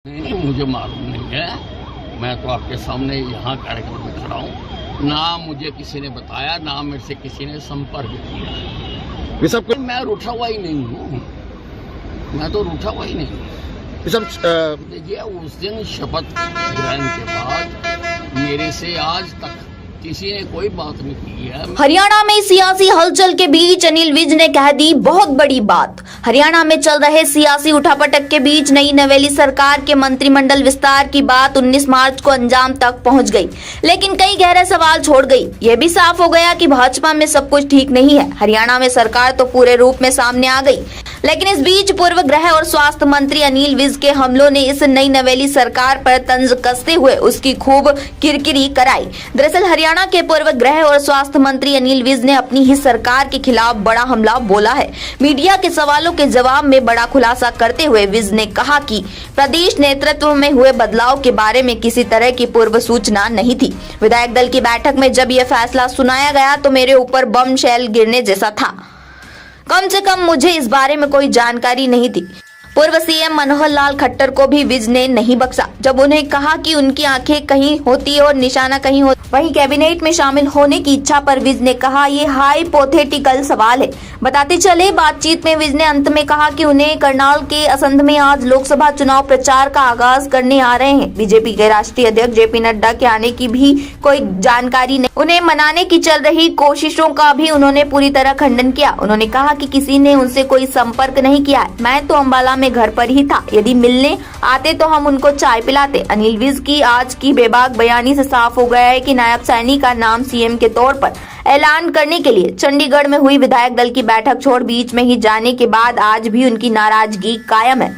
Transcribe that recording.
नहीं, मुझे मालूम नहीं है। मैं तो आपके सामने यहाँ कार्यक्रम में खड़ा हूँ। ना मुझे किसी ने बताया, ना मेरे से किसी ने संपर्क किया। ये सब मैं रूठा हुआ ही नहीं हूँ। मैं तो रूठा हुआ ही नहीं हूँ। ये सब देखिए, उस दिन शपथ ग्रहण के बाद मेरे से आज तक किसी ने कोई बात नहीं की है। हरियाणा में सियासी हलचल के बीच अनिल विज ने कह दी बहुत बड़ी बात। हरियाणा में चल रहे सियासी उठापटक के बीच नई नवेली सरकार के मंत्रिमंडल विस्तार की बात 19 मार्च को अंजाम तक पहुंच गई, लेकिन कई गहरे सवाल छोड़ गई। ये भी साफ हो गया कि भाजपा में सब कुछ ठीक नहीं है। हरियाणा में सरकार तो पूरे रूप में सामने आ गई, लेकिन इस बीच पूर्व गृह और स्वास्थ्य मंत्री अनिल विज के हमलों ने इस नई नवेली सरकार पर तंज कसते हुए उसकी खूब किरकिरी कराई। दरअसल हरियाणा के पूर्व गृह और स्वास्थ्य मंत्री अनिल विज ने अपनी ही सरकार के खिलाफ बड़ा हमला बोला है। मीडिया के सवालों के जवाब में बड़ा खुलासा करते हुए विज ने कहा कि प्रदेश नेतृत्व में हुए बदलाव के बारे में किसी तरह की पूर्व सूचना नहीं थी। विधायक दल की बैठक में जब यह फैसला सुनाया गया तो मेरे ऊपर बम शेल गिरने जैसा था। कम से कम मुझे इस बारे में कोई जानकारी नहीं थी। पूर्व सीएम मनोहर लाल खट्टर को भी विज ने नहीं बख्शा जब उन्हें कहा कि उनकी आंखें कहीं होती और निशाना कहीं होता। वहीं कैबिनेट में शामिल होने की इच्छा पर विज ने कहा ये हाइपोथेटिकल सवाल है। बताते चले बातचीत में विज ने अंत में कहा कि उन्हें करनाल के असंध में आज लोकसभा चुनाव प्रचार का आगाज करने आ रहे हैं। बीजेपी के राष्ट्रीय अध्यक्ष जेपी नड्डा के आने की भी कोई जानकारी नहीं। उन्हें मनाने की चल रही कोशिशों का भी उन्होंने पूरी तरह खंडन किया। उन्होंने कहा कि किसी ने उनसे कोई संपर्क नहीं किया है। मैं तो अंबाला में घर पर ही था। यदि मिलने आते तो हम उनको चाय पिलाते। अनिल विज की आज की बेबाक बयानी से साफ हो गया है कि नायब सैनी का नाम सीएम के तौर पर ऐलान करने के लिए चंडीगढ़ में हुई विधायक दल की बैठक छोड़ बीच में ही जाने के बाद आज भी उनकी नाराजगी कायम है।